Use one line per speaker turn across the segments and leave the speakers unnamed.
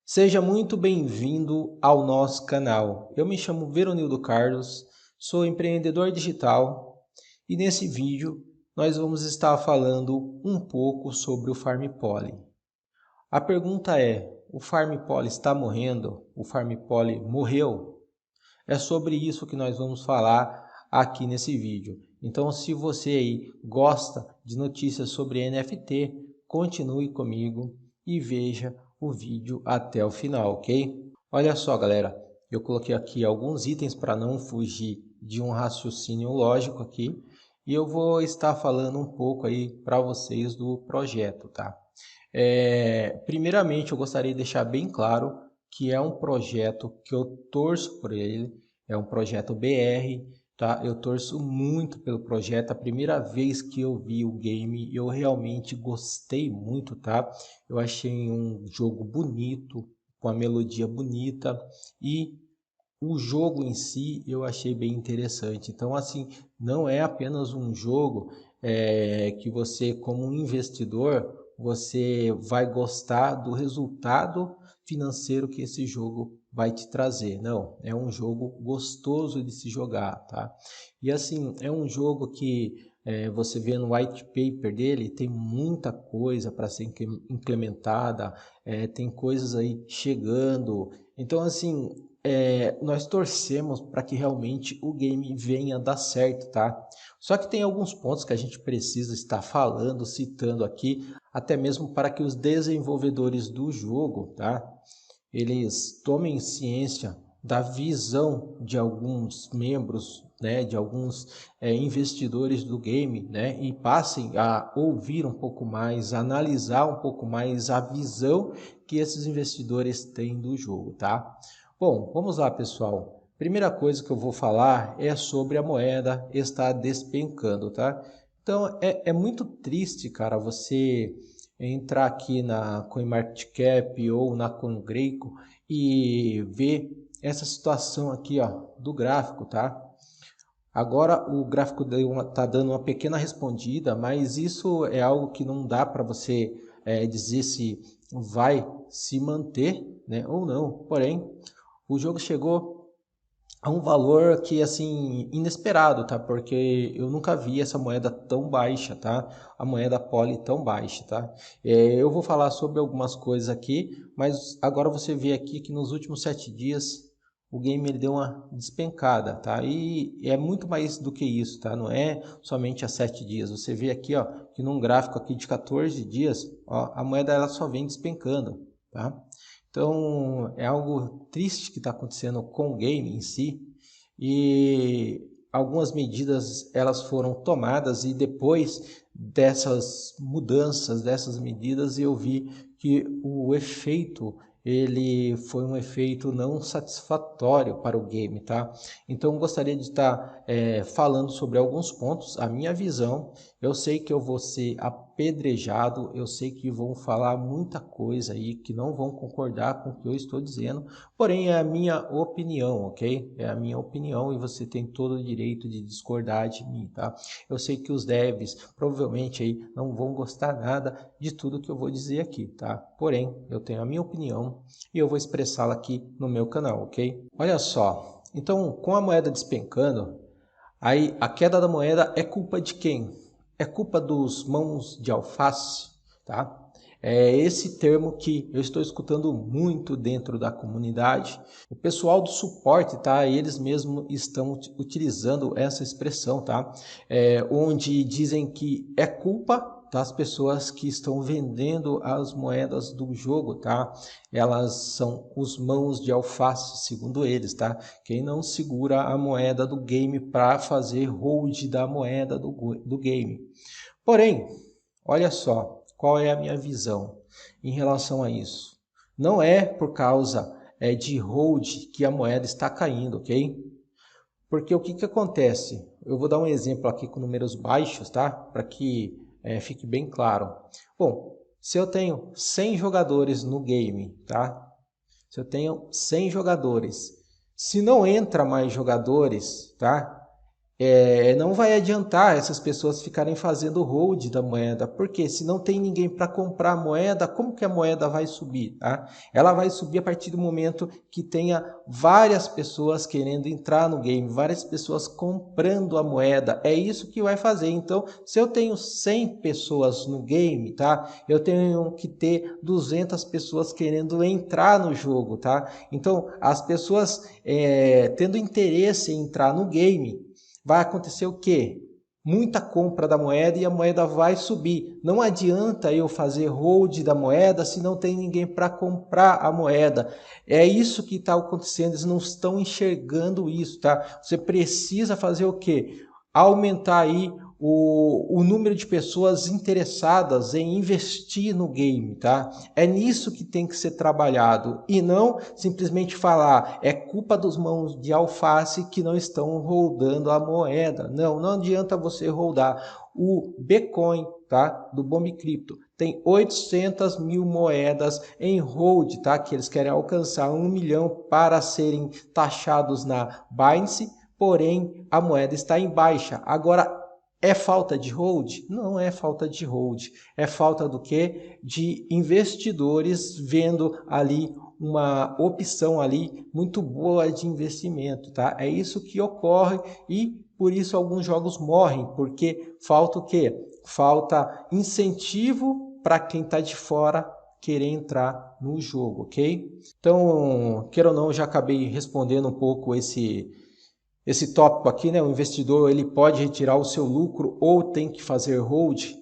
Seja muito bem-vindo ao nosso canal. Eu me chamo Veronildo Carlos, sou empreendedor digital e nesse vídeo nós vamos estar falando um pouco sobre o Farm Poly. A pergunta é, o Farm Poly está morrendo? O Farm Poly morreu? É sobre isso que nós vamos falar aqui nesse vídeo. Então, se você aí gosta de notícias sobre NFT, continue comigo e veja o vídeo até o final, ok? Olha só, galera, eu coloquei aqui alguns itens para não fugir de um raciocínio lógico aqui e eu vou estar falando um pouco aí para vocês do projeto, tá? Primeiramente, eu gostaria de deixar bem claro que é um projeto que eu torço por ele, é um projeto BR, tá? Eu torço muito pelo projeto. A primeira vez que eu vi o game, eu realmente gostei muito, tá? Eu achei um jogo bonito, com a melodia bonita e o jogo em si eu achei bem interessante. Então, assim, não é apenas um jogo que você, como um investidor, você vai gostar do resultado financeiro que esse jogo vai te trazer. Não, é um jogo gostoso de se jogar, tá? E assim, é um jogo que você vê no white paper dele, tem muita coisa para ser implementada, tem coisas aí chegando. Então, assim, nós torcemos para que realmente o game venha dar certo, tá? Só que tem alguns pontos que a gente precisa estar falando, citando aqui, até mesmo para que os desenvolvedores do jogo, tá? Eles tomem ciência da visão de alguns membros, né, de alguns investidores do game, né, e passem a ouvir um pouco mais, analisar um pouco mais a visão que esses investidores têm do jogo, tá? Bom, vamos lá, pessoal. Primeira coisa que eu vou falar é sobre a moeda estar despencando, tá? Então, é muito triste, cara, você entrar aqui na CoinMarketCap ou na CoinGecko e ver essa situação aqui, ó, do gráfico, tá? Agora o gráfico está dando uma pequena respondida, mas isso é algo que não dá para você dizer se vai se manter, né, ou não. Porém, o jogo chegou a um valor que assim inesperado, tá? Porque eu nunca vi essa moeda tão baixa, tá? A moeda Poly tão baixa, tá? Eu vou falar sobre algumas coisas aqui, mas agora você vê aqui que nos últimos 7 dias o game ele deu uma despencada, tá? E é muito mais do que isso, tá? Não é somente há 7 dias. Você vê aqui, ó, que num gráfico aqui de 14 dias, ó, a moeda ela só vem despencando, tá? Então, é algo triste que está acontecendo com o game em si e algumas medidas elas foram tomadas e depois dessas mudanças, dessas medidas, eu vi que o efeito ele foi um efeito não satisfatório para o game, tá? Então, gostaria de estar falando sobre alguns pontos, a minha visão. Eu sei que eu vou ser apedrejado, eu sei que vão falar muita coisa aí, que não vão concordar com o que eu estou dizendo, porém é a minha opinião, ok? É a minha opinião e você tem todo o direito de discordar de mim, tá? Eu sei que os devs provavelmente aí não vão gostar nada de tudo que eu vou dizer aqui, tá? Porém, eu tenho a minha opinião e eu vou expressá-la aqui no meu canal, ok? Olha só, então com a moeda despencando, aí a queda da moeda é culpa de quem? É culpa dos mãos de alface, tá? É esse termo que eu estou escutando muito dentro da comunidade. O pessoal do suporte, tá? Eles mesmos estão utilizando essa expressão, tá? Onde dizem que é culpa das pessoas que estão vendendo as moedas do jogo, tá? Elas são os mãos de alface, segundo eles, tá? Quem não segura a moeda do game para fazer hold da moeda do game. Porém, olha só, qual é a minha visão em relação a isso? Não é por causa de hold que a moeda está caindo, ok? Porque o que, que acontece? Eu vou dar um exemplo aqui com números baixos, tá? Para que fique bem claro. Bom, se eu tenho 100 jogadores no game, tá? Se eu tenho 100 jogadores, se não entra mais jogadores, tá? não vai adiantar essas pessoas ficarem fazendo hold da moeda, porque se não tem ninguém para comprar a moeda, como que a moeda vai subir? Tá? Ela vai subir a partir do momento que tenha várias pessoas querendo entrar no game, várias pessoas comprando a moeda, é isso que vai fazer. Então, se eu tenho 100 pessoas no game, tá? Eu tenho que ter 200 pessoas querendo entrar no jogo, tá? Então, as pessoas tendo interesse em entrar no game, vai acontecer o quê? Muita compra da moeda e a moeda vai subir. Não adianta eu fazer hold da moeda se não tem ninguém para comprar a moeda. É isso que está acontecendo, eles não estão enxergando isso, tá? Você precisa fazer o quê? Aumentar aí o número de pessoas interessadas em investir no game, tá? É nisso que tem que ser trabalhado e não simplesmente falar é culpa dos mãos de alface que não estão holdando a moeda. Não, não adianta você holdar. O Bitcoin, tá? Do Bomb Crypto tem 800 mil moedas em hold, tá? Que eles querem alcançar 1 milhão para serem taxados na Binance, porém a moeda está em baixa. Agora, é falta de hold? Não é falta de hold. É falta do quê? De investidores vendo ali uma opção ali muito boa de investimento, tá? É isso que ocorre e por isso alguns jogos morrem, porque falta o quê? Falta incentivo para quem está de fora querer entrar no jogo, ok? Então, queira ou não, já acabei respondendo um pouco esse tópico aqui, né? O investidor ele pode retirar o seu lucro ou tem que fazer hold.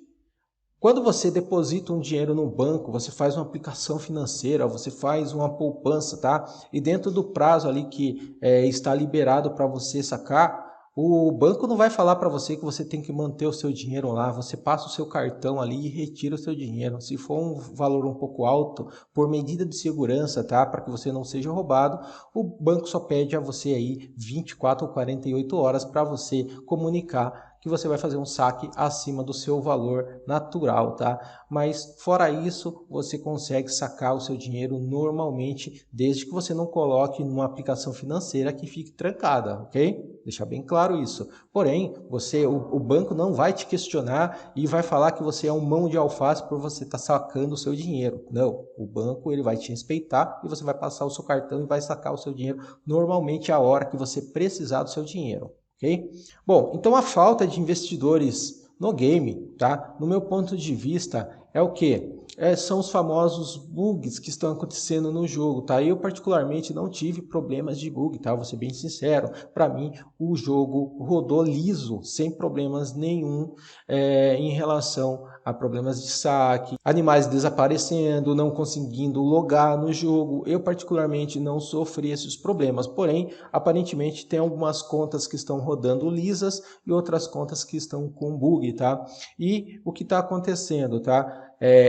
Quando você deposita um dinheiro no banco, você faz uma aplicação financeira, você faz uma poupança, tá? E dentro do prazo ali que está liberado para você sacar, o banco não vai falar para você que você tem que manter o seu dinheiro lá. Você passa o seu cartão ali e retira o seu dinheiro. Se for um valor um pouco alto, por medida de segurança, tá? Para que você não seja roubado, o banco só pede a você aí 24 ou 48 horas para você comunicar que você vai fazer um saque acima do seu valor natural, tá? Mas fora isso, você consegue sacar o seu dinheiro normalmente, desde que você não coloque numa aplicação financeira que fique trancada, ok? Deixar bem claro isso. Porém, o banco não vai te questionar e vai falar que você é um mão de alface por você estar sacando o seu dinheiro. Não, o banco ele vai te respeitar e você vai passar o seu cartão e vai sacar o seu dinheiro normalmente a hora que você precisar do seu dinheiro. Ok? Bom, então a falta de investidores no game, tá? No meu ponto de vista, é o que? São os famosos bugs que estão acontecendo no jogo, tá? Eu particularmente não tive problemas de bug, tá? Vou ser bem sincero, para mim o jogo rodou liso, sem problemas nenhum em relação a problemas de saque, animais desaparecendo, não conseguindo logar no jogo. Eu particularmente não sofri esses problemas, porém, aparentemente tem algumas contas que estão rodando lisas e outras contas que estão com bug, tá? E o que está acontecendo, tá?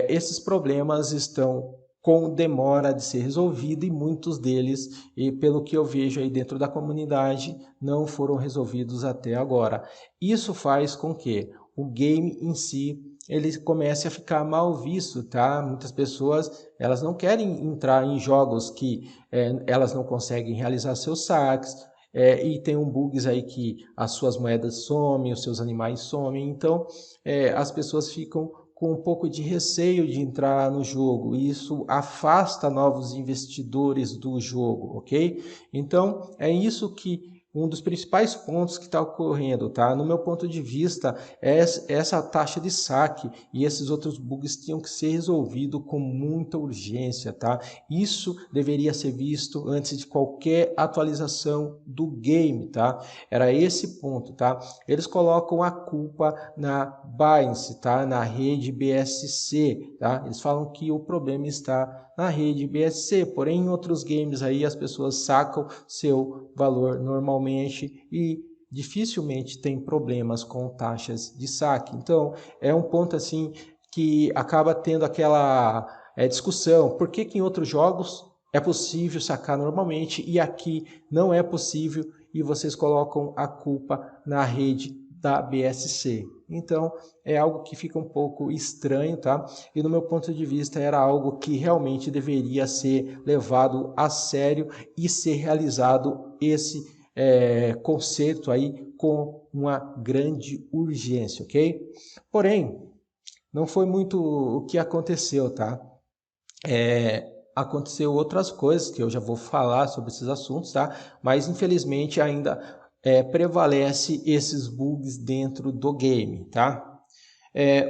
Esses problemas estão com demora de ser resolvido e muitos deles, e pelo que eu vejo aí dentro da comunidade, não foram resolvidos até agora. Isso faz com que o game em si ele comece a ficar mal visto, tá? Muitas pessoas elas não querem entrar em jogos que elas não conseguem realizar seus saques, e tem bugs aí que as suas moedas somem, os seus animais somem, então as pessoas ficam com um pouco de receio de entrar no jogo. Isso afasta novos investidores do jogo, ok? Então, é isso que um dos principais pontos que está ocorrendo, tá? No meu ponto de vista, essa taxa de saque e esses outros bugs tinham que ser resolvidos com muita urgência, tá? Isso deveria ser visto antes de qualquer atualização do game, tá? Era esse ponto, tá? Eles colocam a culpa na Binance, tá? Na rede BSC, tá? Eles falam que o problema está na rede BSC, porém em outros games aí as pessoas sacam seu valor normalmente e dificilmente tem problemas com taxas de saque. Então é um ponto assim que acaba tendo aquela discussão, por que em outros jogos é possível sacar normalmente e aqui não é possível e vocês colocam a culpa na rede da BSC. Então, é algo que fica um pouco estranho, tá? E no meu ponto de vista, era algo que realmente deveria ser levado a sério e ser realizado esse conserto aí com uma grande urgência, ok? Porém, não foi muito o que aconteceu, tá? Aconteceu outras coisas que eu já vou falar sobre esses assuntos, tá? Mas infelizmente ainda prevalece esses bugs dentro do game, tá?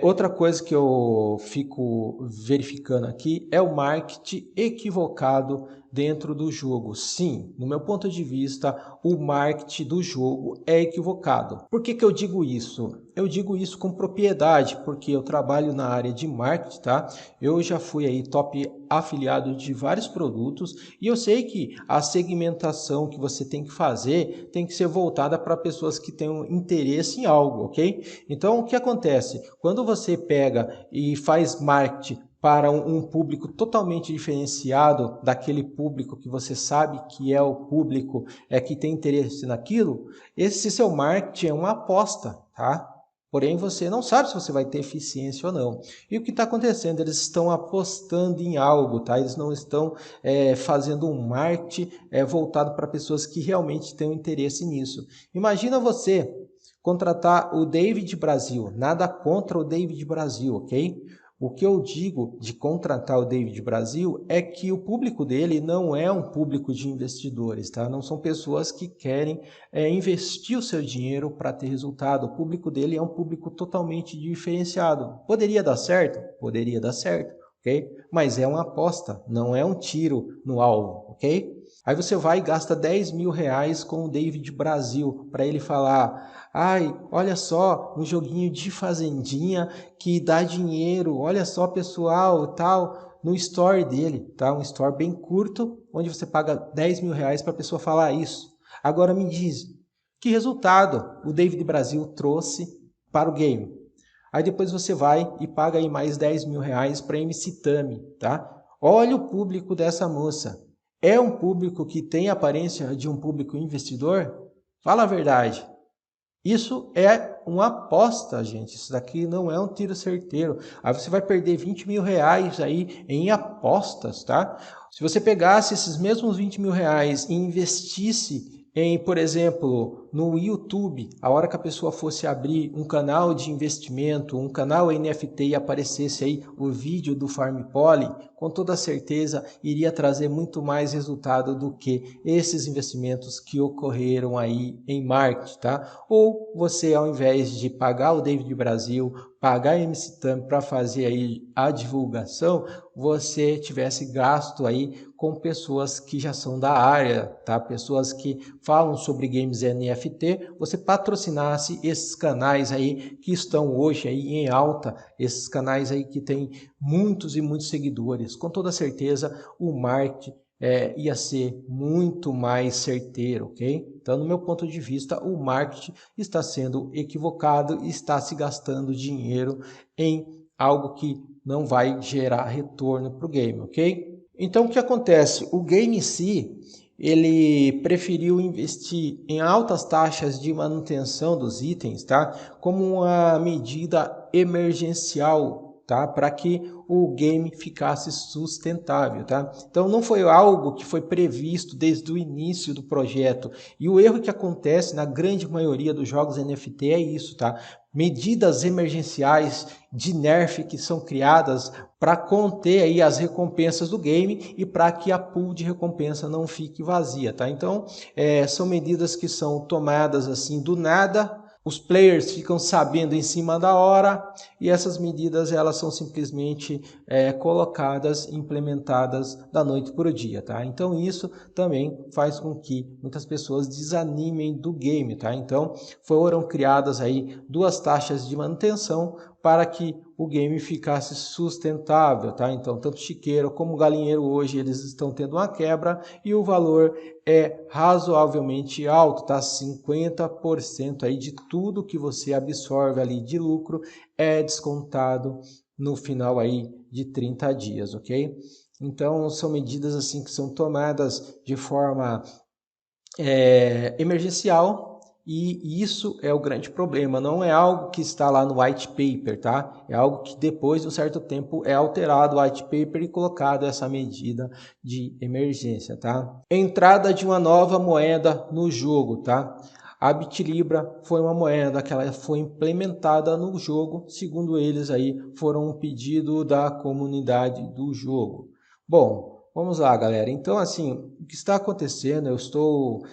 Outra coisa que eu fico verificando aqui é o marketing equivocado dentro do jogo. Sim, no meu ponto de vista, o marketing do jogo é equivocado. Por que eu digo isso? Eu digo isso com propriedade, porque eu trabalho na área de marketing, tá? Eu já fui aí top afiliado de vários produtos e eu sei que a segmentação que você tem que fazer tem que ser voltada para pessoas que tenham interesse em algo, ok? Então, o que acontece? Quando você pega e faz marketing para um público totalmente diferenciado daquele público que você sabe que é o público que tem interesse naquilo, esse seu marketing é uma aposta, tá? Porém, você não sabe se você vai ter eficiência ou não. E o que está acontecendo? Eles estão apostando em algo, tá? Eles não estão fazendo um marketing voltado para pessoas que realmente têm interesse nisso. Imagina você contratar o David Brasil. Nada contra o David Brasil, ok? O que eu digo de contratar o David Brasil é que o público dele não é um público de investidores, tá? Não são pessoas que querem investir o seu dinheiro para ter resultado. O público dele é um público totalmente diferenciado. Poderia dar certo? Poderia dar certo, ok? Mas é uma aposta, não é um tiro no alvo, ok? Aí você vai e gasta 10 mil reais com o David Brasil para ele falar: ai, olha só, um joguinho de fazendinha que dá dinheiro, olha só pessoal, tal, no store dele, tá? Um store bem curto, onde você paga 10 mil reais para a pessoa falar isso. Agora me diz, que resultado o David Brasil trouxe para o game? Aí depois você vai e paga aí mais 10 mil reais para MC Tami, tá? Olha o público dessa moça. É um público que tem a aparência de um público investidor? Fala a verdade. Isso é uma aposta, gente. Isso daqui não é um tiro certeiro. Aí você vai perder 20 mil reais aí em apostas, tá? Se você pegasse esses mesmos 20 mil reais e investisse em, por exemplo, no YouTube, a hora que a pessoa fosse abrir um canal de investimento, um canal NFT e aparecesse aí o vídeo do FarmPoly, com toda certeza iria trazer muito mais resultado do que esses investimentos que ocorreram aí em marketing, tá? Ou você, ao invés de pagar o David Brasil, pagar a MC Tami para fazer aí a divulgação, você tivesse gasto aí com pessoas que já são da área, tá? Pessoas que falam sobre games NFT, você patrocinasse esses canais aí que estão hoje aí em alta, esses canais aí que têm muitos e muitos seguidores. Com toda certeza, o marketing ia ser muito mais certeiro, ok? Então, no meu ponto de vista, o marketing está sendo equivocado e está se gastando dinheiro em algo que não vai gerar retorno para o game, ok? Então, o que acontece? O game em si, ele preferiu investir em altas taxas de manutenção dos itens, tá? Como uma medida emergencial, tá? Para que o game ficasse sustentável, tá? Então não foi algo que foi previsto desde o início do projeto. E o erro que acontece na grande maioria dos jogos NFT é isso, tá? Medidas emergenciais de nerf que são criadas para conter aí as recompensas do game e para que a pool de recompensa não fique vazia, tá? Então, são medidas que são tomadas assim do nada. Os players ficam sabendo em cima da hora e essas medidas elas são simplesmente colocadas, implementadas da noite para o dia, tá? Então isso também faz com que muitas pessoas desanimem do game, tá? Então foram criadas aí duas taxas de manutenção para que o game ficasse sustentável, tá? Então, tanto chiqueiro como galinheiro hoje eles estão tendo uma quebra e o valor é razoavelmente alto, tá? 50% aí de tudo que você absorve ali de lucro é descontado no final aí de 30 dias, ok? Então, são medidas assim que são tomadas de forma emergencial. E isso é o grande problema, não é algo que está lá no white paper, tá? É algo que depois de um certo tempo é alterado o white paper e colocado essa medida de emergência, tá? Entrada de uma nova moeda no jogo, tá? a Bitlibra foi uma moeda que ela foi implementada no jogo, segundo eles aí, foram um pedido da comunidade do jogo. Bom, vamos lá, galera. Então, assim, o que está acontecendo, eu estou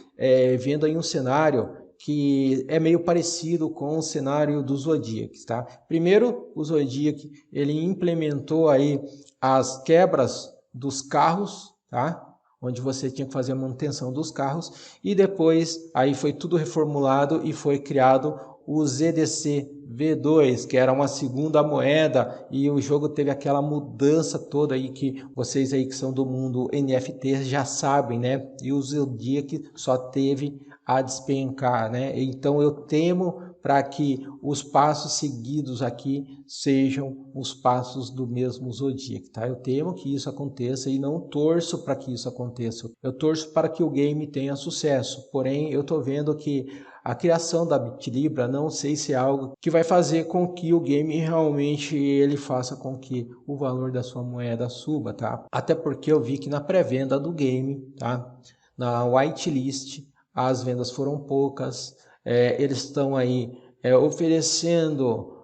vendo aí um cenário que é meio parecido com o cenário do Zodiac, tá? Primeiro, o Zodiac, ele implementou aí as quebras dos carros, tá? Onde você tinha que fazer a manutenção dos carros, e depois aí foi tudo reformulado e foi criado o ZDC V2, que era uma segunda moeda, e o jogo teve aquela mudança toda aí que vocês aí que são do mundo NFT já sabem, né? E o Zodiac só teve a despencar, né? Então eu temo para que os passos seguidos aqui sejam os passos do mesmo Zodiac, tá? Eu temo que isso aconteça e não torço para que isso aconteça. Eu torço para que o game tenha sucesso, porém eu estou vendo que a criação da Bitlibra não sei se é algo que vai fazer com que o game realmente ele faça com que o valor da sua moeda suba, tá? Até porque eu vi que na pré-venda do game, tá? Na whitelist, as vendas foram poucas, eles estão aí oferecendo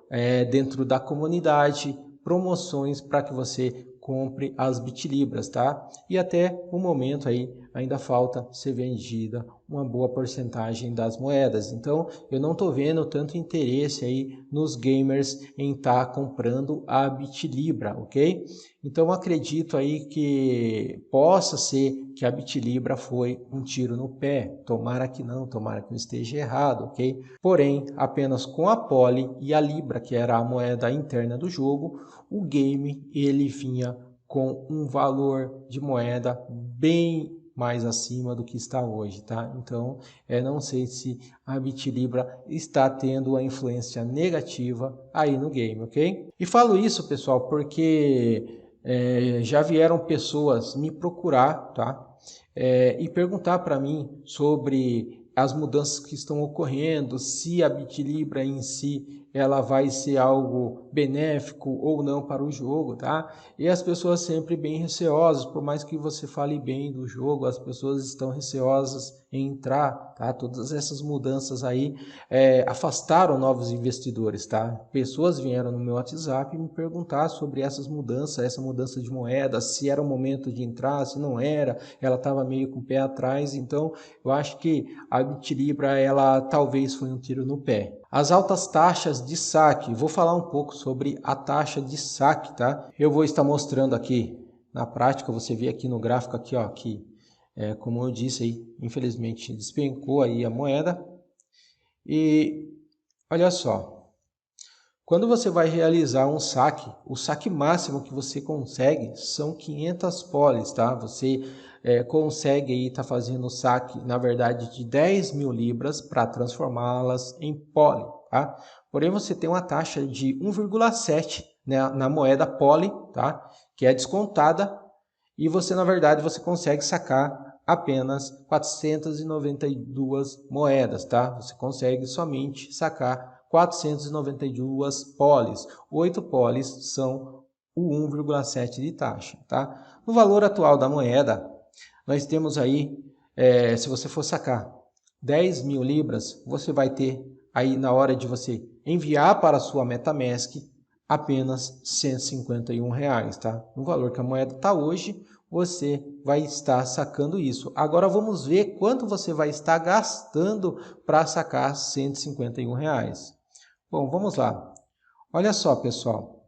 dentro da comunidade promoções para que você compre as Bitlibras, tá? E até o momento aí ainda falta ser vendida uma boa porcentagem das moedas. Então, eu não estou vendo tanto interesse aí nos gamers em estar comprando a Bitlibra, ok? Então, acredito aí que possa ser que a Bitlibra foi um tiro no pé. Tomara que não, tomara que eu esteja errado, ok? Porém, apenas com a Poly e a Libra, que era a moeda interna do jogo, o game ele vinha com um valor de moeda bem mais acima do que está hoje, tá? Então, não sei se a Bitlibra está tendo uma influência negativa aí no game, ok? E falo isso, pessoal, porque já vieram pessoas me procurar, tá? E perguntar para mim sobre as mudanças que estão ocorrendo, se a Bitlibra em si ela vai ser algo benéfico ou não para o jogo, tá? E as pessoas sempre bem receosas, por mais que você fale bem do jogo, as pessoas estão receosas em entrar, tá? Todas essas mudanças aí afastaram novos investidores, tá? Pessoas vieram no meu WhatsApp me perguntar sobre essas mudanças, essa mudança de moeda, se era o momento de entrar, se não era, ela estava meio com o pé atrás, então eu acho que a Bitlibra, ela talvez foi um tiro no pé. As altas taxas de saque, vou falar um pouco sobre a taxa de saque, tá? Eu vou estar mostrando aqui na prática, você vê aqui no gráfico aqui, ó, que como eu disse aí, infelizmente despencou aí a moeda. E olha só, quando você vai realizar um saque, o saque máximo que você consegue são 500 polis, tá? Você consegue aí estar fazendo o saque, na verdade, de 10 mil libras para transformá-las em poli, tá? Porém, você tem uma taxa de 1,7, né, na moeda poli, tá? Que é descontada, e você, na verdade, você consegue sacar apenas 492 moedas, tá? Você consegue somente sacar 492 polis. 8 polis são o 1,7 de taxa, tá? No valor atual da moeda, nós temos aí, se você for sacar 10 mil libras, você vai ter aí na hora de você enviar para a sua MetaMask apenas R$ 151, tá? No valor que a moeda está hoje, você vai estar sacando isso. Agora vamos ver quanto você vai estar gastando para sacar R$ 151. Bom, vamos lá. Olha só, pessoal.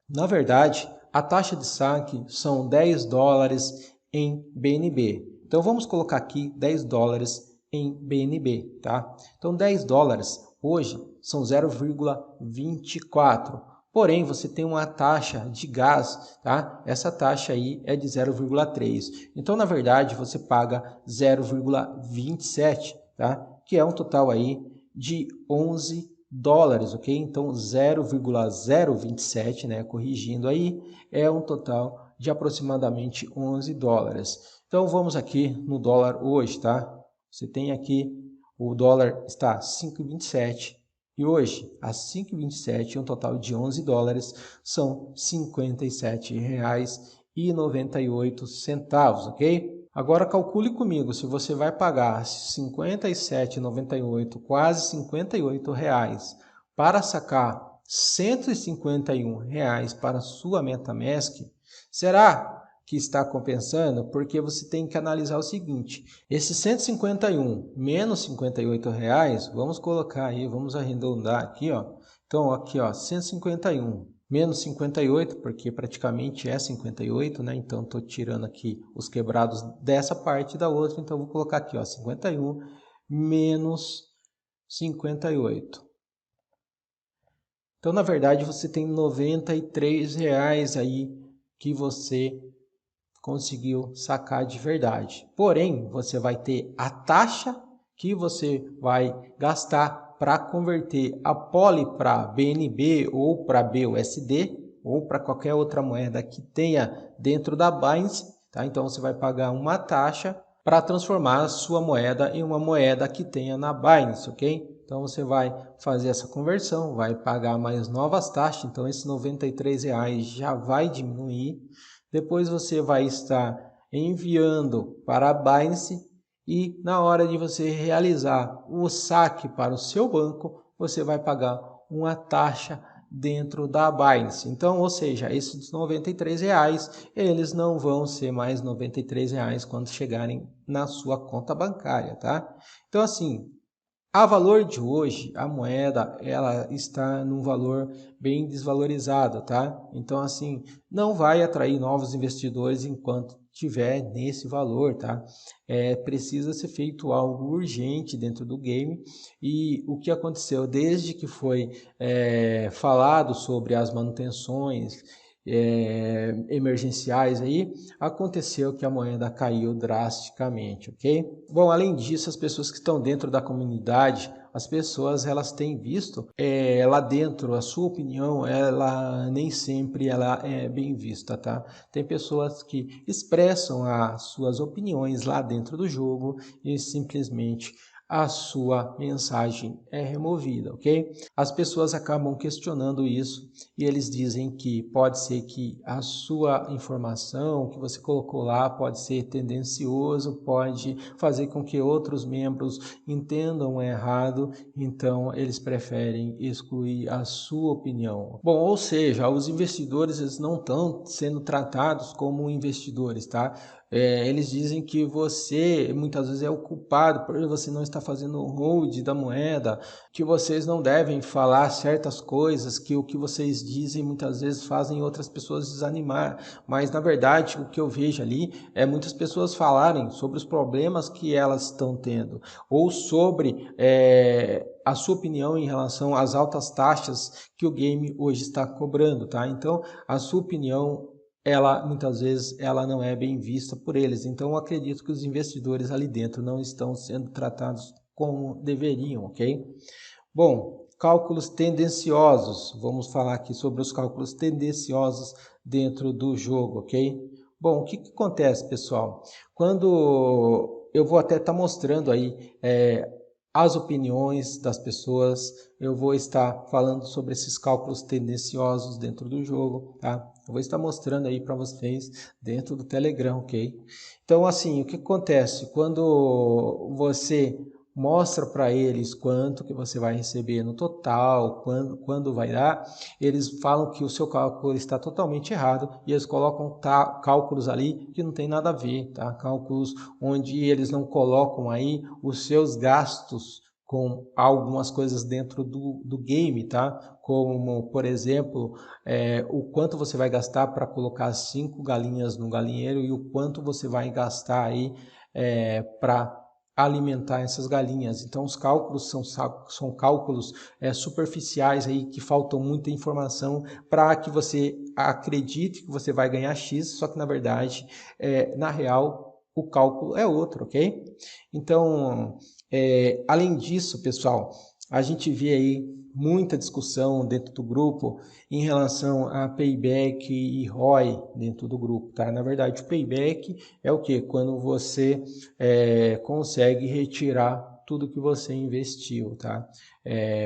Na verdade, a taxa de saque são 10 dólares em BNB. Então vamos colocar aqui 10 dólares em BNB, tá? Então 10 dólares hoje são 0,24. Porém, você tem uma taxa de gás, tá? Essa taxa aí é de 0,3. Então, na verdade, você paga 0,27, tá? Que é um total aí de 11 dólares, ok? Então, 0,027, né? Corrigindo aí, é um total de aproximadamente 11 dólares. Então, vamos aqui no dólar hoje, tá? Você tem aqui, o dólar está 5,27. E hoje, a 5,27, um total de 11 dólares, são R$ 57,98, ok? Agora calcule comigo, se você vai pagar R$ 57,98, quase R$ 58 reais, para sacar R$ 151 reais para sua MetaMask, será que está compensando? Porque você tem que analisar o seguinte, esse 151 menos R$ 58 reais, vamos colocar aí, vamos arredondar aqui, ó. Então aqui, ó, 151 menos 58, porque praticamente é 58, né? Então, estou tirando aqui os quebrados dessa parte e da outra. Então, vou colocar aqui, ó, 51 menos 58. Então, na verdade, você tem R$ 93 reais aí que você conseguiu sacar de verdade. Porém, você vai ter a taxa que você vai gastar para converter a Poly para BNB ou para BUSD ou para qualquer outra moeda que tenha dentro da Binance, tá? Então você vai pagar uma taxa para transformar a sua moeda em uma moeda que tenha na Binance, ok? Então você vai fazer essa conversão, vai pagar mais novas taxas, então esses R$ 93 reais já vai diminuir. Depois você vai estar enviando para a Binance e na hora de você realizar o saque para o seu banco, você vai pagar uma taxa dentro da Binance. Então, ou seja, esses R$ 93 reais, eles não vão ser mais R$ 93 reais quando chegarem na sua conta bancária, tá? Então, assim, a valor de hoje, a moeda, ela está num valor bem desvalorizado, tá? Então, assim, não vai atrair novos investidores enquanto tiver nesse valor, tá? Precisa ser feito algo urgente dentro do game e o que aconteceu desde que foi falado sobre as manutenções emergenciais aí, aconteceu que a moeda caiu drasticamente, ok? Bom, além disso, as pessoas que estão dentro da comunidade, as pessoas elas têm visto lá dentro, a sua opinião, ela nem sempre ela é bem vista, tá? Tem pessoas que expressam as suas opiniões lá dentro do jogo e simplesmente a sua mensagem é removida, ok? As pessoas acabam questionando isso e eles dizem que pode ser que a sua informação que você colocou lá pode ser tendencioso, pode fazer com que outros membros entendam errado, então eles preferem excluir a sua opinião. Bom, ou seja, os investidores eles não estão sendo tratados como investidores, tá? Eles dizem que você muitas vezes é o culpado por você não estar fazendo o hold da moeda, que vocês não devem falar certas coisas, que o que vocês dizem muitas vezes fazem outras pessoas desanimar. Mas na verdade o que eu vejo ali é muitas pessoas falarem sobre os problemas que elas estão tendo, ou sobre a sua opinião em relação às altas taxas que o game hoje está cobrando, tá? Então a sua opinião ela muitas vezes ela não é bem vista por eles. Então eu acredito que os investidores ali dentro não estão sendo tratados como deveriam, ok? Bom, cálculos tendenciosos. Vamos falar aqui sobre os cálculos tendenciosos dentro do jogo, ok? Bom, o que acontece, pessoal? Quando eu vou até estar mostrando aí as opiniões das pessoas, eu vou estar falando sobre esses cálculos tendenciosos dentro do jogo, tá? Eu vou estar mostrando aí para vocês dentro do Telegram, ok? Então, assim, o que acontece? Quando você mostra para eles quanto que você vai receber no total, quando vai dar, eles falam que o seu cálculo está totalmente errado e eles colocam cálculos ali que não tem nada a ver, tá? Cálculos onde eles não colocam aí os seus gastos com algumas coisas dentro do game, tá? Como, por exemplo, o quanto você vai gastar para colocar 5 galinhas no galinheiro e o quanto você vai gastar aí para alimentar essas galinhas. Então os cálculos são cálculos superficiais aí que faltam muita informação para que você acredite que você vai ganhar X, só que na verdade, na real, o cálculo é outro, ok? Então, além disso, pessoal, a gente vê aí muita discussão dentro do grupo em relação a payback e ROI dentro do grupo, tá? Na verdade, o payback é o que? Quando você consegue retirar tudo que você investiu, tá?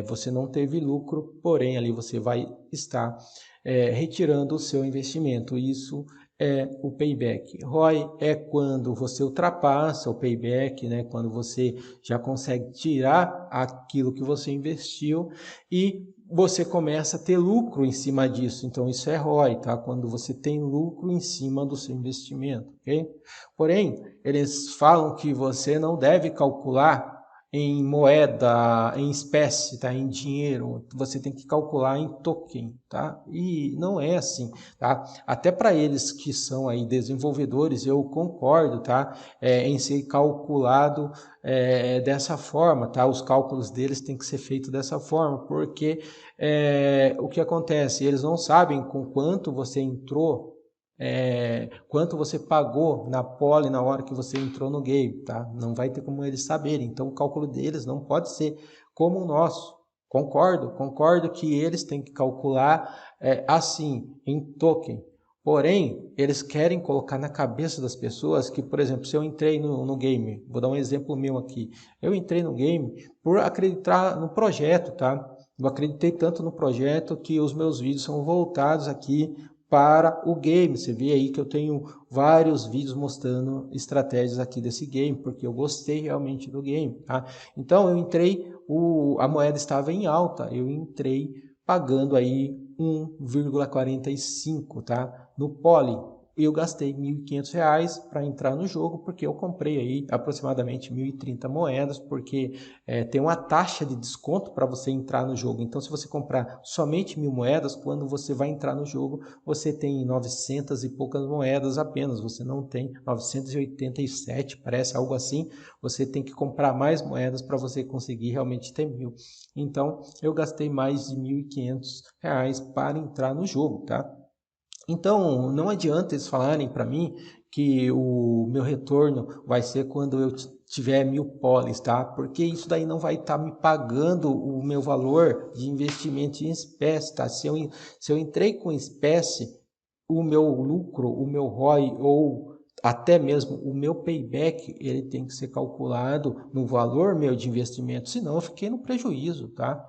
Você não teve lucro, porém ali você vai estar retirando o seu investimento. Isso é o payback. ROI é quando você ultrapassa o payback, né? Quando você já consegue tirar aquilo que você investiu e você começa a ter lucro em cima disso. Então, isso é ROI, tá? Quando você tem lucro em cima do seu investimento, ok? Porém, eles falam que você não deve calcular em moeda, em espécie, tá? Em dinheiro, você tem que calcular em token, tá? E não é assim, tá? Até para eles que são aí desenvolvedores, eu concordo, tá? Em ser calculado dessa forma, tá? Os cálculos deles têm que ser feitos dessa forma, porque o que acontece? Eles não sabem com quanto você entrou, quanto você pagou na poly na hora que você entrou no game, tá? Não vai ter como eles saberem. Então, o cálculo deles não pode ser como o nosso. Concordo que eles têm que calcular assim, em token. Porém, eles querem colocar na cabeça das pessoas que, por exemplo, se eu entrei no game, vou dar um exemplo meu aqui, eu entrei no game por acreditar no projeto, tá? Eu acreditei tanto no projeto que os meus vídeos são voltados aqui para o game. Você vê aí que eu tenho vários vídeos mostrando estratégias aqui desse game, porque eu gostei realmente do game, tá? Então eu entrei, a moeda estava em alta, eu entrei pagando aí 1,45, tá? No poly. Eu gastei R$ 1.500 para entrar no jogo, porque eu comprei aí aproximadamente 1.030 moedas, porque tem uma taxa de desconto para você entrar no jogo. Então, se você comprar somente 1.000 moedas, quando você vai entrar no jogo, você tem 900 e poucas moedas apenas. Você não tem 987, parece algo assim. Você tem que comprar mais moedas para você conseguir realmente ter 1.000. Então, eu gastei mais de R$ 1.500 para entrar no jogo, tá? Então, não adianta eles falarem para mim que o meu retorno vai ser quando eu tiver 1.000 polis, tá? Porque isso daí não vai estar me pagando o meu valor de investimento em espécie, tá? Se eu entrei com espécie, o meu lucro, o meu ROI ou até mesmo o meu payback, ele tem que ser calculado no valor meu de investimento, senão eu fiquei no prejuízo, tá?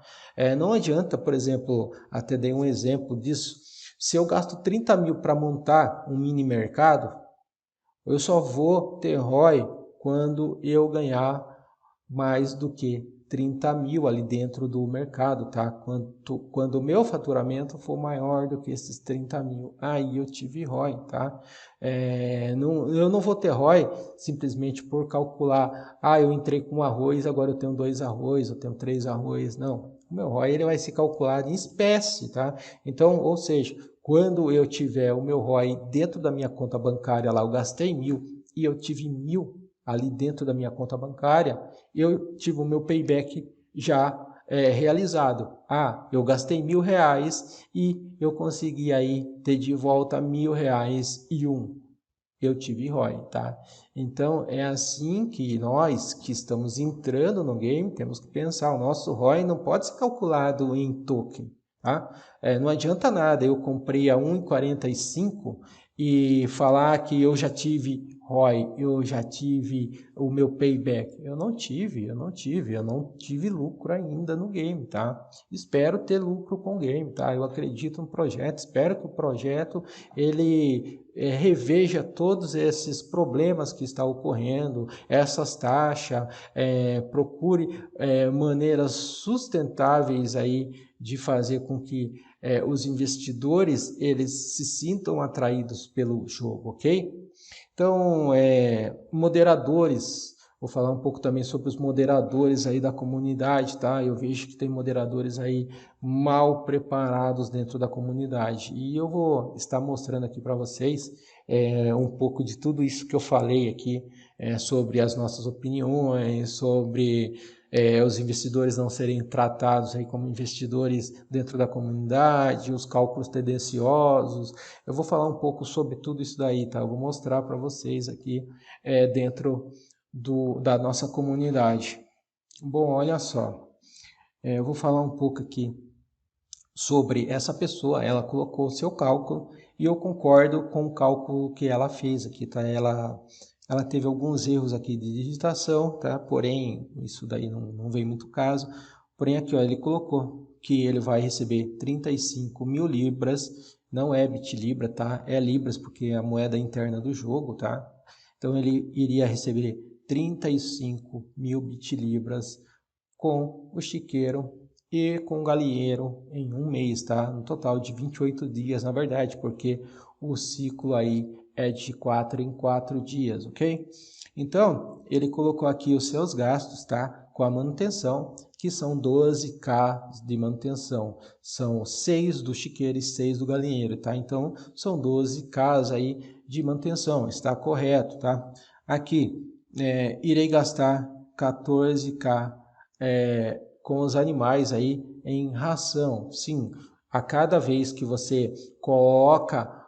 Não adianta, por exemplo, até dei um exemplo disso, se eu gasto 30 mil para montar um mini mercado, eu só vou ter ROI quando eu ganhar mais do que 30 mil ali dentro do mercado, tá? Quando o meu faturamento for maior do que esses 30 mil, aí eu tive ROI, tá? Eu não vou ter ROI simplesmente por calcular, eu entrei com um arroz, agora eu tenho 2 arroz, eu tenho 3 arroz, não. O meu ROI ele vai ser calculado em espécie, tá? Então, ou seja, quando eu tiver o meu ROI dentro da minha conta bancária lá, eu gastei 1.000 e eu tive 1.000 ali dentro da minha conta bancária, eu tive o meu payback já realizado. Eu gastei R$ 1.000 e eu consegui aí ter de volta R$ 1.000 e eu tive ROI, tá? Então, é assim que nós que estamos entrando no game, temos que pensar, o nosso ROI não pode ser calculado em token, tá? Não adianta nada eu comprei a 1,45 e falar que eu já tive ROI, eu já tive o meu payback. Eu não tive lucro ainda no game, tá? Espero ter lucro com o game, tá? Eu acredito no projeto, espero que o projeto ele reveja todos esses problemas que estão ocorrendo, essas taxas, procure maneiras sustentáveis aí de fazer com que os investidores eles se sintam atraídos pelo jogo, ok? Então, moderadores, vou falar um pouco também sobre os moderadores aí da comunidade, tá? Eu vejo que tem moderadores aí mal preparados dentro da comunidade e eu vou estar mostrando aqui para vocês um pouco de tudo isso que eu falei aqui sobre as nossas opiniões, sobre os investidores não serem tratados aí como investidores dentro da comunidade, os cálculos tendenciosos. Eu vou falar um pouco sobre tudo isso daí, tá? Eu vou mostrar para vocês aqui dentro da nossa comunidade. Bom, olha só, eu vou falar um pouco aqui sobre essa pessoa. Ela colocou o seu cálculo e eu concordo com o cálculo que ela fez aqui, tá? Ela teve alguns erros aqui de digitação, tá? Porém, isso daí não vem muito caso. Porém, aqui ó, ele colocou que ele vai receber 35 mil libras não é bit-libra, tá? É libras, porque é a moeda interna do jogo, tá? Então ele iria receber 35 mil bit-libras com o chiqueiro e com o galinheiro em um mês, tá? No total de 28 dias, na verdade, porque o ciclo aí é de 4 em 4 dias, ok? Então, ele colocou aqui os seus gastos, tá? Com a manutenção, que são 12K de manutenção. São 6 do chiqueiro e 6 do galinheiro, tá? Então, são 12K aí de manutenção, está correto, tá? Aqui, irei gastar 14K com os animais aí em ração. Sim, a cada vez que você coloca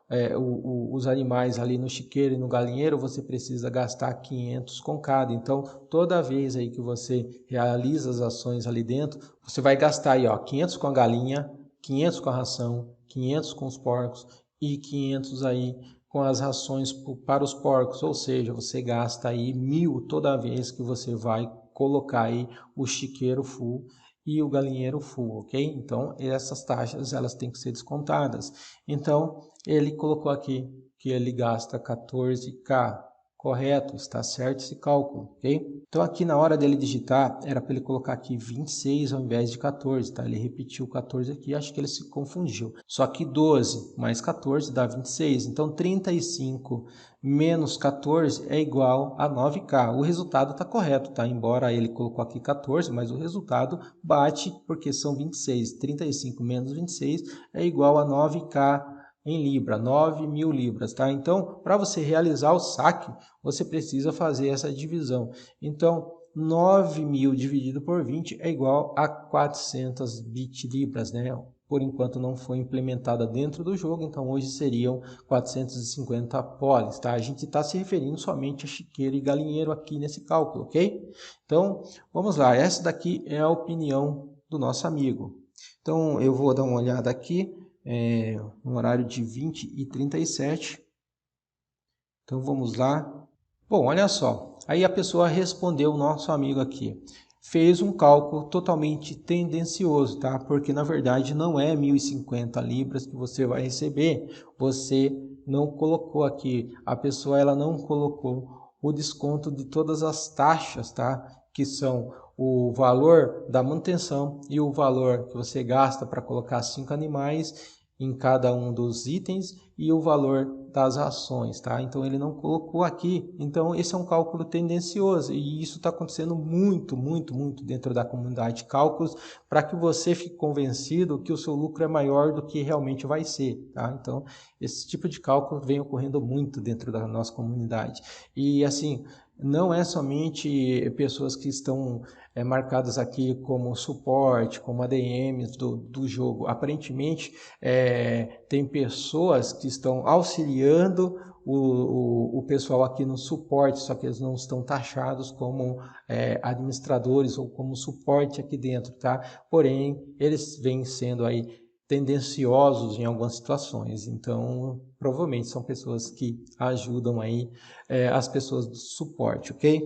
os animais ali no chiqueiro e no galinheiro, você precisa gastar 500 com cada. Então, toda vez aí que você realiza as ações ali dentro, você vai gastar aí, ó, 500 com a galinha, 500 com a ração, 500 com os porcos e 500 aí com as rações para os porcos, ou seja, você gasta aí 1.000 toda vez que você vai colocar aí o chiqueiro full e o galinheiro full, ok? Então, essas taxas elas têm que ser descontadas. Então, ele colocou aqui que ele gasta 14K, correto, está certo esse cálculo, ok? Então, aqui na hora dele digitar, era para ele colocar aqui 26 ao invés de 14, tá? Ele repetiu 14 aqui, acho que ele se confundiu. Só que 12 mais 14 dá 26, então 35 menos 14 é igual a 9K. O resultado está correto, tá? Embora ele colocou aqui 14, mas o resultado bate porque são 26. 35 menos 26 é igual a 9K em libra, 9.000 libras, tá? Então, para você realizar o saque, você precisa fazer essa divisão. Então, 9.000 dividido por 20 é igual a 400 bit-libras, né? Por enquanto não foi implementada dentro do jogo, então hoje seriam 450 polis, tá? A gente está se referindo somente a chiqueiro e galinheiro aqui nesse cálculo, ok? Então, vamos lá, essa daqui é a opinião do nosso amigo. Então, eu vou dar uma olhada aqui, no horário de 20h37. Então, vamos lá. Bom, olha só, aí a pessoa respondeu o nosso amigo aqui. Fez um cálculo totalmente tendencioso, tá? Porque na verdade não é 1.050 libras que você vai receber. Você não colocou aqui, a pessoa ela não colocou o desconto de todas as taxas, tá? Que são o valor da manutenção e o valor que você gasta para colocar 5 animais em cada um dos itens e o valor das ações, tá? Então ele não colocou aqui. Então esse é um cálculo tendencioso e isso está acontecendo muito dentro da comunidade de cálculos para que você fique convencido que o seu lucro é maior do que realmente vai ser, tá? Então esse tipo de cálculo vem ocorrendo muito dentro da nossa comunidade e assim não é somente pessoas que estão marcadas aqui como suporte, como ADMs do jogo. Aparentemente, tem pessoas que estão auxiliando o pessoal aqui no suporte, só que eles não estão taxados como administradores ou como suporte aqui dentro, tá? Porém, eles vêm sendo aí tendenciosos em algumas situações, então provavelmente são pessoas que ajudam aí as pessoas do suporte, ok?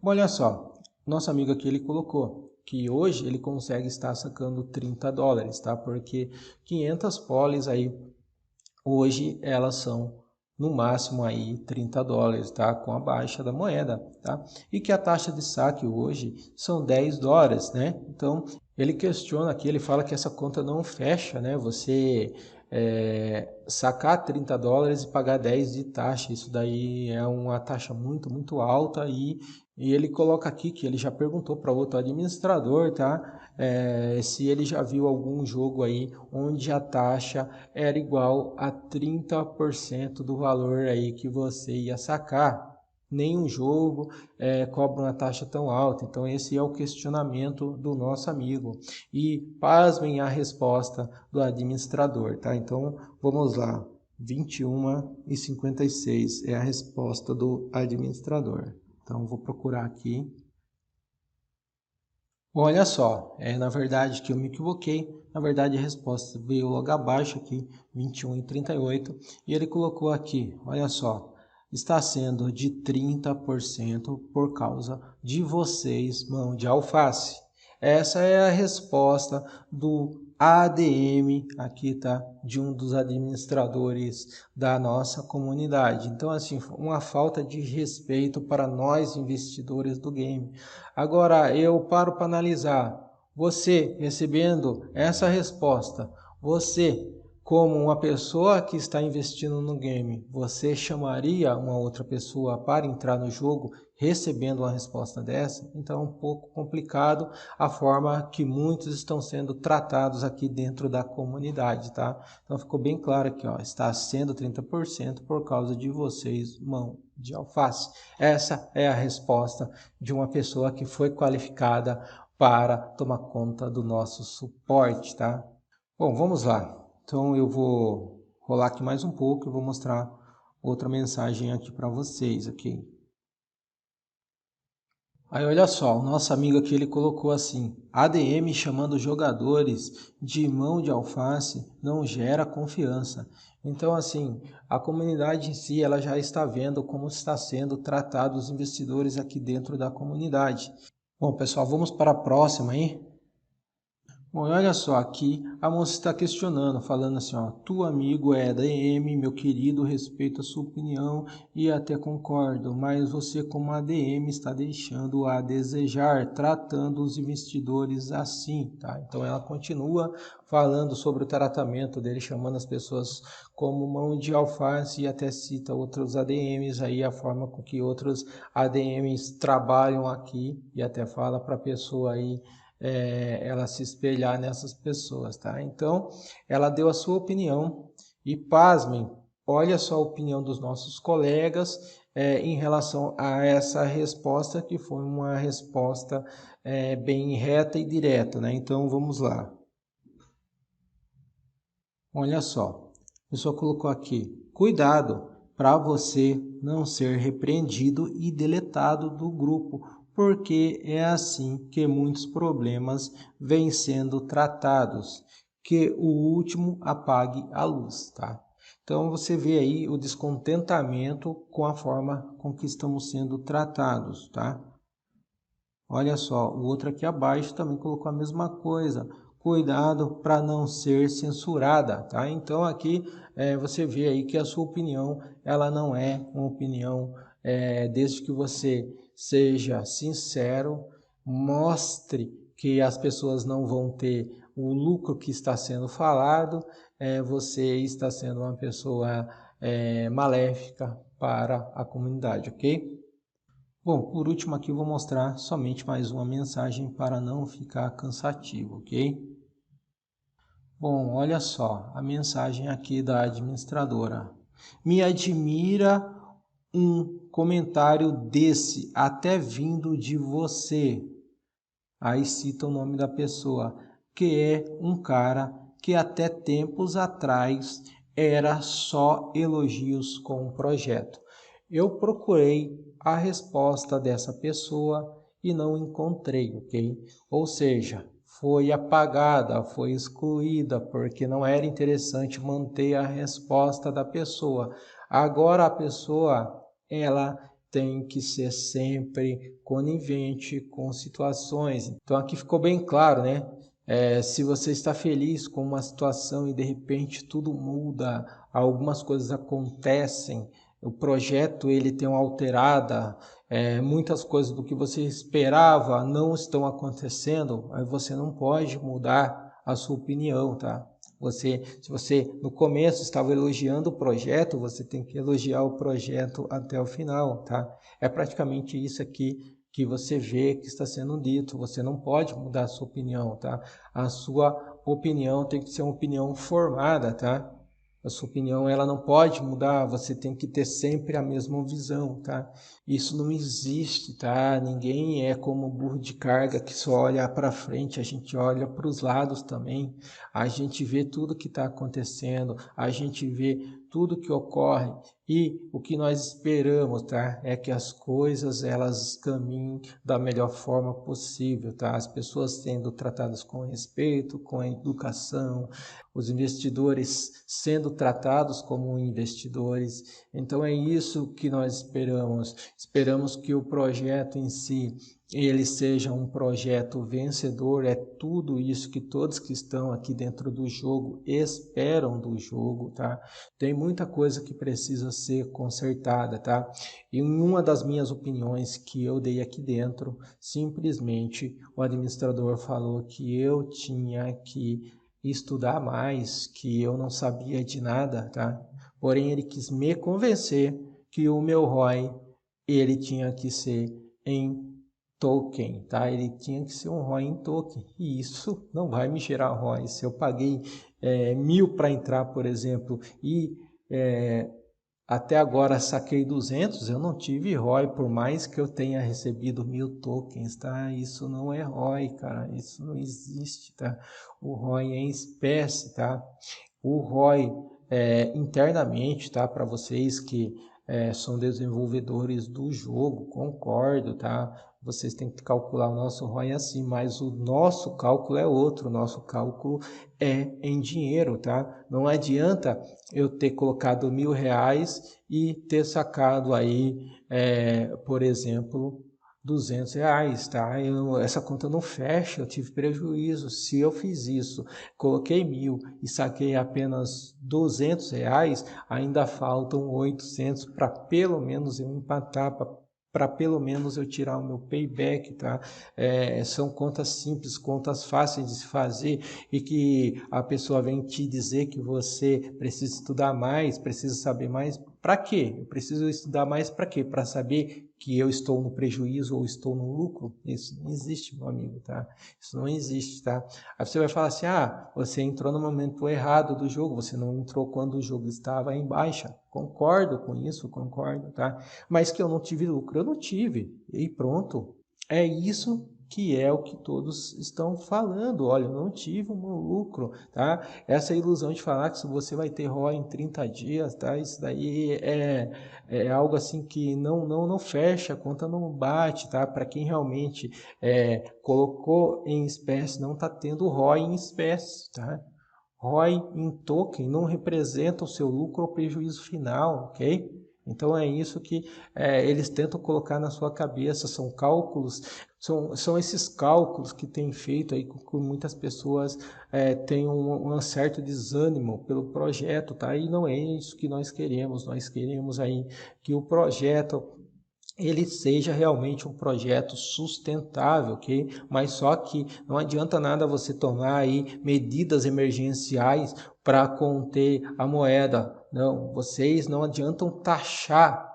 Bom, olha só, nosso amigo aqui ele colocou que hoje ele consegue estar sacando 30 dólares, tá? Porque 500 polis aí, hoje elas são no máximo aí 30 dólares, tá? Com a baixa da moeda, tá? E que a taxa de saque hoje são 10 dólares, né? Então, ele questiona aqui, ele fala que essa conta não fecha, né? Você sacar 30 dólares e pagar 10 de taxa, isso daí é uma taxa muito alta e ele coloca aqui que ele já perguntou para outro administrador, tá? Se ele já viu algum jogo aí onde a taxa era igual a 30% do valor aí que você ia sacar. Nenhum jogo cobra uma taxa tão alta. Então esse é o questionamento do nosso amigo. E pasmem a resposta do administrador, tá? Então vamos lá. 21h56 é a resposta do administrador. Então vou procurar aqui. Olha só, na verdade que eu me equivoquei, na verdade a resposta veio logo abaixo aqui, 21h38, e ele colocou aqui, olha só, está sendo de 30% por causa de vocês, mão de alface. Essa é a resposta do ADM aqui, tá? De um dos administradores da nossa comunidade. Então, assim, uma falta de respeito para nós investidores do game. Agora, eu paro para analisar. Você recebendo essa resposta, você como uma pessoa que está investindo no game, você chamaria uma outra pessoa para entrar no jogo recebendo uma resposta dessa? Então é um pouco complicado a forma que muitos estão sendo tratados aqui dentro da comunidade, tá? Então ficou bem claro aqui, ó, está sendo 30% por causa de vocês, mão de alface. Essa é a resposta de uma pessoa que foi qualificada para tomar conta do nosso suporte, tá? Bom, vamos lá. Então eu vou rolar aqui mais um pouco e vou mostrar outra mensagem aqui para vocês, ok? Aí olha só, o nosso amigo aqui ele colocou assim: ADM chamando jogadores de mão de alface não gera confiança. Então assim, a comunidade em si ela já está vendo como está sendo tratado os investidores aqui dentro da comunidade. Bom pessoal, vamos para a próxima aí. Bom, olha só, aqui a moça está questionando, falando assim, ó, tu amigo é ADM, meu querido, respeito a sua opinião e até concordo, mas você como ADM está deixando a desejar, tratando os investidores assim, tá? Então ela continua falando sobre o tratamento dele, chamando as pessoas como mão de alface e até cita outros ADMs aí, a forma com que outros ADMs trabalham aqui e até fala para a pessoa aí, ela se espelhar nessas pessoas, tá? Então, ela deu a sua opinião e, pasmem, olha só a opinião dos nossos colegas em relação a essa resposta, que foi uma resposta bem reta e direta, né? Então, vamos lá. Olha só, a pessoa colocou aqui, cuidado para você não ser repreendido e deletado do grupo, porque é assim que muitos problemas vêm sendo tratados, que o último apague a luz, tá? Então você vê aí o descontentamento com a forma com que estamos sendo tratados, tá? Olha só, o outro aqui abaixo também colocou a mesma coisa. Cuidado para não ser censurada, tá? Então aqui você vê aí que a sua opinião, ela não é uma opinião, desde que você seja sincero, mostre que as pessoas não vão ter o lucro que está sendo falado, você está sendo uma pessoa maléfica para a comunidade, ok? Bom, por último aqui eu vou mostrar somente mais uma mensagem para não ficar cansativo, ok? Bom, olha só a mensagem aqui da administradora. Me admira um comentário desse, até vindo de você. Aí cita o nome da pessoa, que é um cara que até tempos atrás era só elogios com o projeto. Eu procurei a resposta dessa pessoa e não encontrei, ok? Ou seja, foi apagada, foi excluída, porque não era interessante manter a resposta da pessoa. Agora a pessoa, ela tem que ser sempre conivente com situações. Então aqui ficou bem claro, né? Se você está feliz com uma situação e de repente tudo muda, algumas coisas acontecem, o projeto ele tem uma alterada, muitas coisas do que você esperava não estão acontecendo, aí você não pode mudar a sua opinião, tá? Se você no começo estava elogiando o projeto, você tem que elogiar o projeto até o final, tá? É praticamente isso aqui que você vê que está sendo dito. Você não pode mudar a sua opinião, tá? A sua opinião tem que ser uma opinião formada, tá? A sua opinião ela não pode mudar, você tem que ter sempre a mesma visão, tá? Isso não existe, tá? Ninguém é como burro de carga que só olha para frente, a gente olha para os lados também, a gente vê tudo que está acontecendo, a gente vê tudo que ocorre e o que nós esperamos, tá? É que as coisas elas caminhem da melhor forma possível, tá? As pessoas sendo tratadas com respeito, com a educação, os investidores sendo tratados como investidores. Então é isso que nós esperamos. Esperamos que o projeto em si ele seja um projeto vencedor, é tudo isso que todos que estão aqui dentro do jogo esperam do jogo, tá? Tem muita coisa que precisa ser consertada, tá? E em uma das minhas opiniões que eu dei aqui dentro, simplesmente o administrador falou que eu tinha que estudar mais, que eu não sabia de nada, tá? Porém, ele quis me convencer que o meu ROI, ele tinha que ser em token, tá? Ele tinha que ser um ROI em token, e isso não vai me gerar ROI. Se eu paguei 1.000 para entrar, por exemplo, e até agora saquei 200, eu não tive ROI, por mais que eu tenha recebido 1.000 tokens, tá? Isso não é ROI, cara, isso não existe, tá? O ROI é em espécie, tá? O ROI internamente, tá? Para vocês que são desenvolvedores do jogo, concordo, tá? Vocês têm que calcular o nosso ROI assim, mas o nosso cálculo é outro, o nosso cálculo é em dinheiro, tá? Não adianta eu ter colocado R$ 1.000 e ter sacado aí, por exemplo, R$ 200, tá? Essa conta não fecha, eu tive prejuízo. Se eu fiz isso, coloquei 1.000 e saquei apenas R$ 200, ainda faltam 800 para pelo menos eu empatar, para pelo menos eu tirar o meu payback, tá? São contas simples, contas fáceis de se fazer, e que a pessoa vem te dizer que você precisa estudar mais, precisa saber mais. Para quê? Eu preciso estudar mais para quê? Para saber que eu estou no prejuízo ou estou no lucro? Isso não existe, meu amigo, tá? Isso não existe, tá? Aí você vai falar assim, você entrou no momento errado do jogo, você não entrou quando o jogo estava em baixa. Concordo com isso, concordo, tá? Mas que eu não tive lucro, eu não tive. E pronto. É isso que é o que todos estão falando. Olha, eu não tive um lucro, tá? Essa ilusão de falar que você vai ter ROI em 30 dias, tá? Isso daí é algo assim que não fecha, a conta não bate, tá? Para quem realmente colocou em espécie, não está tendo ROI em espécie, tá? ROI em token não representa o seu lucro ou prejuízo final, ok? Então é isso que eles tentam colocar na sua cabeça, são cálculos, são esses cálculos que têm feito aí com que muitas pessoas tenham um certo desânimo pelo projeto, tá? E não é isso que nós queremos aí que o projeto ele seja realmente um projeto sustentável, ok? Mas só que não adianta nada você tomar aí medidas emergenciais para conter a moeda. Não, vocês não adiantam taxar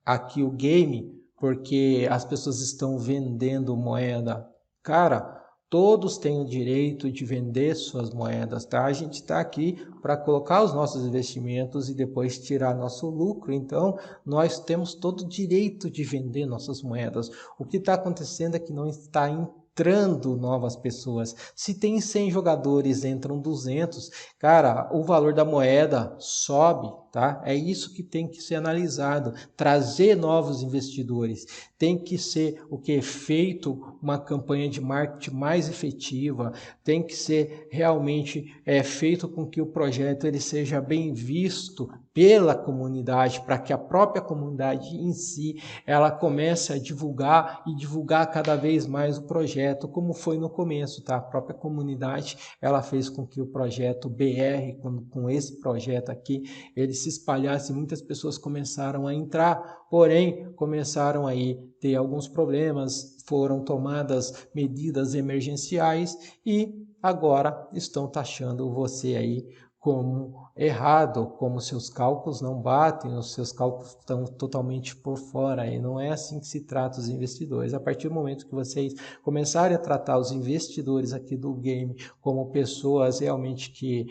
aqui o game porque as pessoas estão vendendo moeda. Cara, todos têm o direito de vender suas moedas, tá? A gente está aqui para colocar os nossos investimentos e depois tirar nosso lucro. Então, nós temos todo o direito de vender nossas moedas. O que está acontecendo é que não está entrando novas pessoas. Se tem 100 jogadores, entram 200, cara, o valor da moeda sobe, tá? É isso que tem que ser analisado, trazer novos investidores. Tem que ser o que é feito uma campanha de marketing mais efetiva, tem que ser realmente feito com que o projeto ele seja bem visto pela comunidade, para que a própria comunidade em si ela comece a divulgar e divulgar cada vez mais o projeto, como foi no começo, tá? A própria comunidade ela fez com que o projeto BR, com esse projeto aqui, ele se espalhasse, muitas pessoas começaram a entrar, porém começaram aí ter alguns problemas, foram tomadas medidas emergenciais e agora estão taxando você aí como errado, como seus cálculos não batem, os seus cálculos estão totalmente por fora, e não é assim que se trata os investidores. A partir do momento que vocês começarem a tratar os investidores aqui do game como pessoas realmente que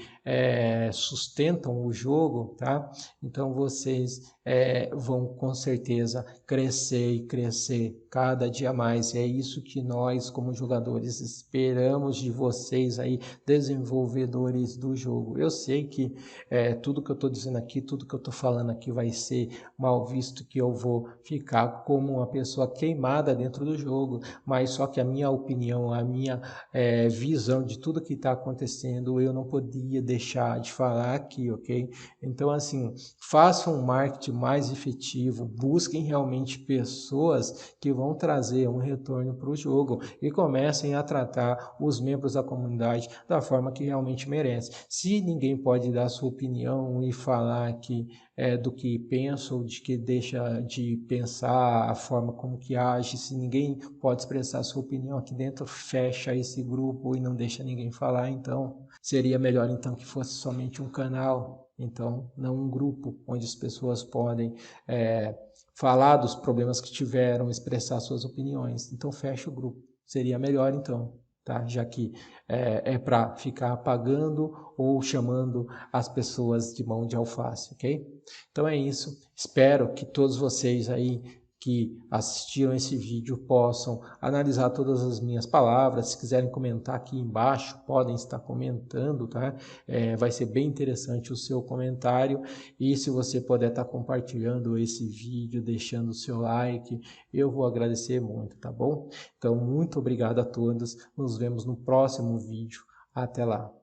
sustentam o jogo, tá? Então vocês vão com certeza crescer e crescer cada dia mais. E é isso que nós, como jogadores, esperamos de vocês aí, desenvolvedores do jogo. Eu sei que tudo que eu estou dizendo aqui, tudo que eu estou falando aqui vai ser mal visto, que eu vou ficar como uma pessoa queimada dentro do jogo, mas só que a minha opinião, a minha visão de tudo que está acontecendo, eu não podia deixar de falar aqui, ok? Então, assim, façam um marketing mais efetivo, busquem realmente pessoas que vão trazer um retorno para o jogo e comecem a tratar os membros da comunidade da forma que realmente merece. Se ninguém pode dar sua opinião e falar que do que pensa ou de que deixa de pensar, a forma como que age, se ninguém pode expressar sua opinião aqui dentro, fecha esse grupo e não deixa ninguém falar, então seria melhor então que fosse somente um canal, então não um grupo onde as pessoas podem falar dos problemas que tiveram, expressar suas opiniões. Então fecha o grupo, seria melhor então. Tá? Já que para ficar apagando ou chamando as pessoas de mão de alface, ok? Então é isso, espero que todos vocês aí que assistiram esse vídeo possam analisar todas as minhas palavras. Se quiserem comentar aqui embaixo, podem estar comentando, tá? Vai ser bem interessante o seu comentário, e se você puder estar compartilhando esse vídeo, deixando o seu like, eu vou agradecer muito, tá bom? Então, muito obrigado a todos, nos vemos no próximo vídeo, até lá!